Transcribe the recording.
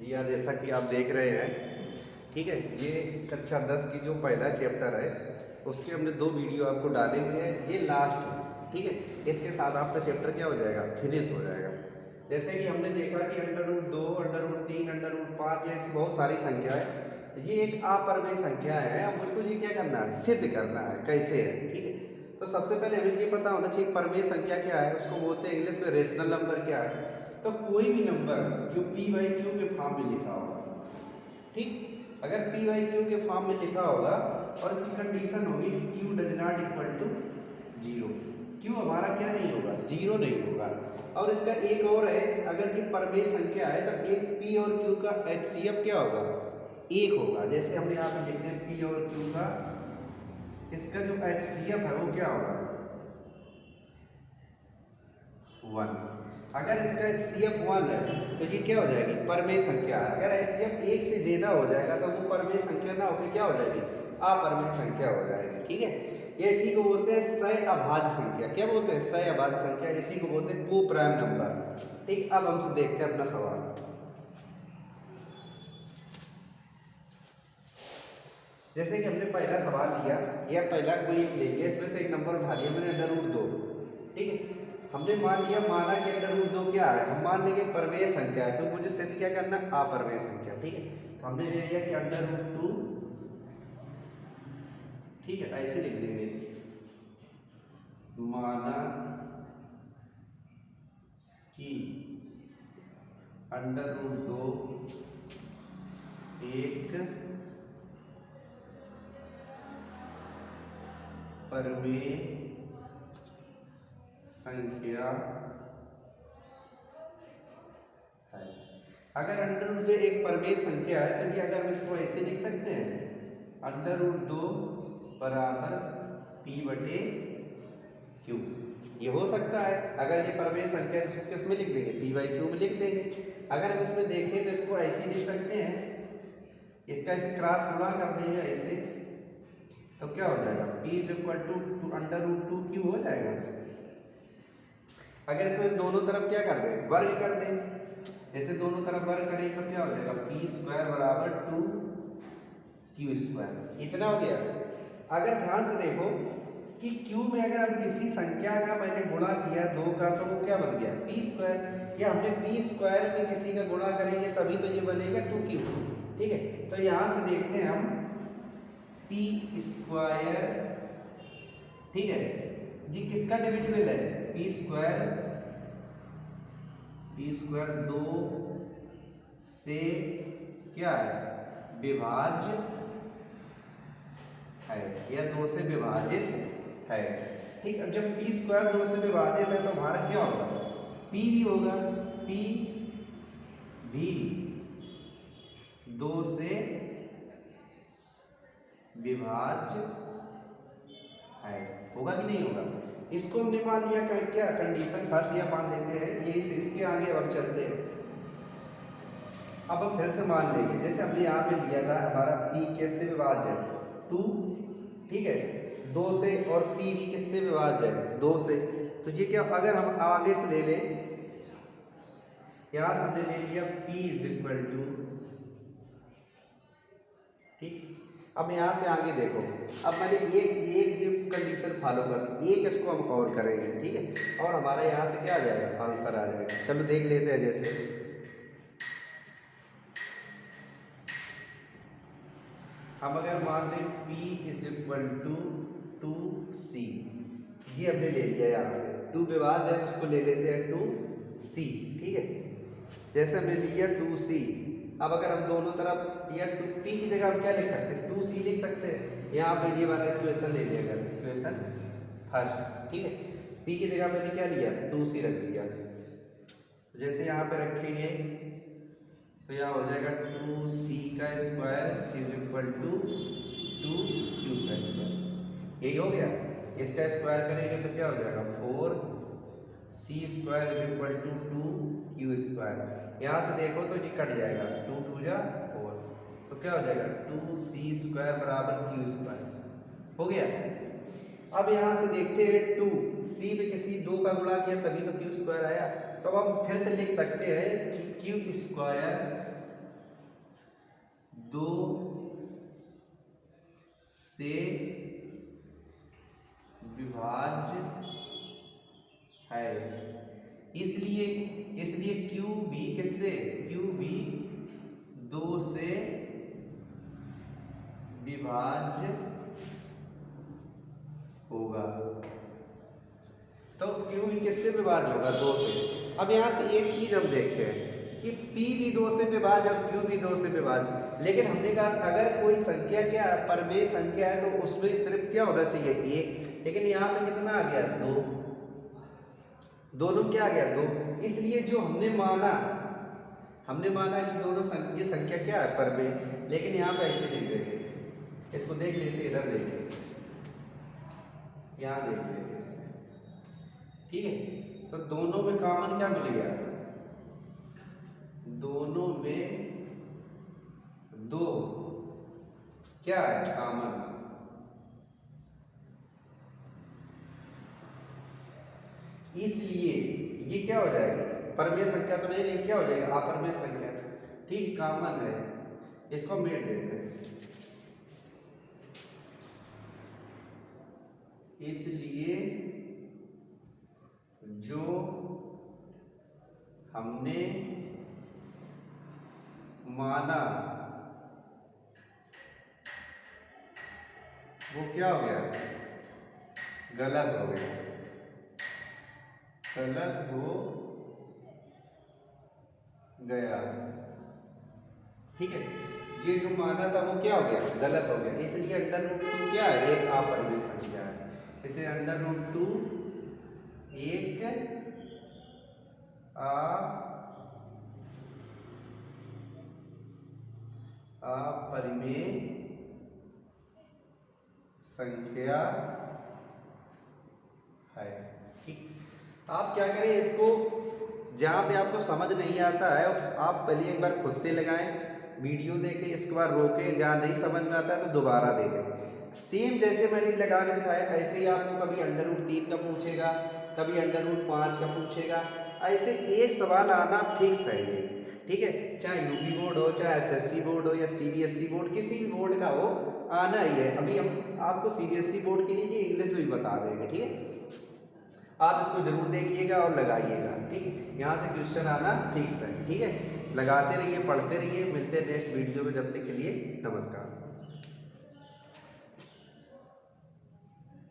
या जैसा कि आप देख रहे हैं, ठीक है, ये कक्षा 10 की जो पहला चैप्टर है उसके हमने 2 वीडियो आपको डाले हुए हैं, ये लास्ट है, ठीक है। इसके साथ आपका चैप्टर क्या हो जाएगा, फिनिश हो जाएगा। जैसे कि हमने देखा कि √2, √3, √5 ये ऐसी बहुत सारी संख्या है, ये एक अपरिमेय संख्या है। अब मुझको ये क्या करना है, सिद्ध करना है कैसे है, ठीक है। तो सबसे पहले हमें ये पता होना चाहिए परिमेय संख्या क्या है, उसको बोलते हैं इंग्लिश में रेशनल नंबर क्या है। तो कोई भी नंबर जो p/q के फॉर्म में लिखा होगा, ठीक, अगर p/q के फॉर्म में लिखा होगा और इसकी कंडीशन होगी q does not equal to 0, q हमारा क्या नहीं होगा, 0 नहीं होगा। और इसका एक और है, अगर ये परिमेय संख्या है तो एक p और q का HCF क्या होगा, 1 होगा। जैसे हमने यहाँ पे लिखते हैं p और q का, इसका जो HCF है वो क्या होगा, 1। अगर इसका HCF 1 है तो ये क्या हो जाएगी, परिमेय संख्या है। अगर HCF 1 से ज़्यादा हो जाएगा तो वो परिमेय संख्या ना होकर क्या हो जाएगी, अपरिमेय संख्या हो जाएगी, ठीक है। ये इसी को बोलते हैं सह अभाज्य संख्या। क्या बोलते हैं, सह अभाज्य संख्या, इसी को बोलते हैं को प्राइम नंबर, ठीक। अब हम देखते हैं अपना सवाल। जैसे कि हमने पहला सवाल लिया, या पहला कोई ले लिया, इसमें से एक नंबर उठा लिया मैंने √2, ठीक है। हमने मान लिया, माना कि √2 क्या है, हम मान लेंगे परिमेय संख्या है, क्योंकि मुझे सिद्ध क्या करना, अपरिमेय संख्या, ठीक है। तो हमने ले लिया कि √2, ठीक है, ऐसे लिख देंगे, माना कि √2 एक परिमेय संख्या है। अगर √2 एक परिमेय संख्या है तो ये अगर हम इसको ऐसे लिख सकते हैं, √2 बराबर p/q, ये हो सकता है। अगर ये परिमेय संख्या है तो इसको किस में लिख देंगे, p/q में लिख देंगे। अगर हम इसमें देखें तो इसको ऐसे लिख सकते हैं, इसका ऐसे क्रॉस गुणा कर देंगे ऐसे, तो क्या हो जाएगा, p √2q हो जाएगा। अगर इसमें दोनों तरफ क्या कर दें, वर्ग कर दें, जैसे दोनों तरफ वर्ग करें तो क्या हो जाएगा, p² बराबर 2q², इतना हो गया। अगर ध्यान से देखो कि q में अगर हम किसी संख्या का मैंने गुणा किया 2 का, तो वो क्या बन गया, p², या हमने p² में किसी का गुणा करेंगे तभी तो ये बनेगा 2q, ठीक है। तो यहाँ से देखते हैं हम p², ठीक है, ये किसका डिविजिबल है, p² 2 से क्या है, विभाज्य है, या 2 से विभाजित है, ठीक है। जब p² 2 से विभाजित है तो हमारा क्या होगा, p भी होगा, p भी 2 से विभाज्य है, होगा कि नहीं होगा। इसको हमने मान लिया, क्या कंडीशन फर्स्ट या मान लेते हैं, ये इसके आगे अब हम चलते हैं। अब हम फिर से मान लेंगे, जैसे हमने यहाँ पे लिया था हमारा p किससे विभाज्य है, 2, ठीक है, 2 से, और p भी किससे विभाज्य है, 2 से। तो ये क्या, अगर हम आगे से ले लें, यहाँ से हमने ले लिया p, ठीक। अब यहाँ से आगे देखो, अब मैंने एक जो कंडीशन फॉलो कर दी, एक इसको हम और करेंगे, ठीक है, और हमारा यहाँ से क्या आ जाएगा, आंसर आ जाएगा। चलो देख लेते हैं। जैसे हम अगर मान लें p = 2c, ये हमने ले लिया, यहाँ से 2 विभाज्य है तो उसको ले लेते हैं 2c, ठीक है। जैसे हमने लिया 2c, अब अगर हम दोनों तरफ, या p की जगह हम क्या लिख सकते हैं, 2c लिख सकते हैं। यहाँ पे ये वाला इक्वेशन ले लिया, इक्वेशन फर्स्ट, ठीक है। p की जगह मैंने क्या लिया, 2c रख दिया। जैसे यहाँ पे रखेंगे तो यहाँ हो जाएगा 2c² = 2q², यही हो गया। इसका स्क्वायर करेंगे तो क्या हो जाएगा, 4c² = 2q²। यहाँ से देखो तो ये कट जाएगा, 2 2 जा 4, तो क्या हो जाएगा, 2c² बराबर q², हो गया। अब यहाँ से देखते हैं 2 c पे किसी 2 का गुणा किया तभी तो q² आया। तो अब हम फिर से लिख सकते हैं कि q² 2 से विभाज्य है। इसलिए क्यू भी किससे, क्यू भी 2 से विभाज्य होगा। तो क्यू भी किससे विभाज्य होगा, 2 से। अब यहां से एक चीज हम देखते हैं कि P भी 2 से विभाज्य और Q भी 2 से विभाज्य, लेकिन हमने कहा अगर कोई संख्या क्या परमेय संख्या है तो उसमें सिर्फ क्या होना चाहिए, 1, लेकिन यहाँ पे कितना आ गया, 2, दोनों क्या आ गया, 2। इसलिए जो हमने माना कि दोनों ये संख्या क्या है, परमेय, लेकिन यहाँ पे ऐसे लिख देंगे, इसको देख लेते, इधर देख लेते, यहाँ देख लेते इसमें, ठीक है। तो दोनों में कॉमन क्या मिल गया, दोनों में 2 क्या है, कॉमन। इसलिए ये क्या हो जाएगी, परमेय संख्या तो नहीं, क्या हो जाएगा, अपरमेय संख्या, ठीक, कॉमन है। इसको मिट देते हैं। इसलिए जो हमने माना वो क्या हो गया, गलत हो गया, गलत हो गया, ठीक है। ये जो माना था वो क्या हो गया, गलत हो गया। इसलिए √2 क्या है, एक अपरमेय संख्या है। इसलिए √2 एक अपरिमेय संख्या है, ठीक। आप क्या करें, इसको जहाँ पे आपको समझ नहीं आता है आप पहले एक बार खुद से लगाएं, वीडियो देखें, इसके बाद रोकें, जहाँ नहीं समझ में आता है तो दोबारा देखें। सेम जैसे मैंने लगा के दिखाया ऐसे ही आपको कभी √3 का पूछेगा, कभी √5 का पूछेगा, ऐसे एक सवाल आना फिक्स है ये, ठीक है। चाहे यूपी बोर्ड हो, चाहे SSC बोर्ड हो या CBSE बोर्ड, किसी भी बोर्ड का हो, आना ही है। अभी हम आपको CBSE बोर्ड के लिए इंग्लिश में भी बता देंगे, ठीक है। आप इसको जरूर देखिएगा और लगाइएगा, ठीक है। यहाँ से क्वेश्चन आना फिक्स है, ठीक है। लगाते रहिए, पढ़ते रहिए, मिलते हैं नेक्स्ट वीडियो में, जब तक के लिए नमस्कार।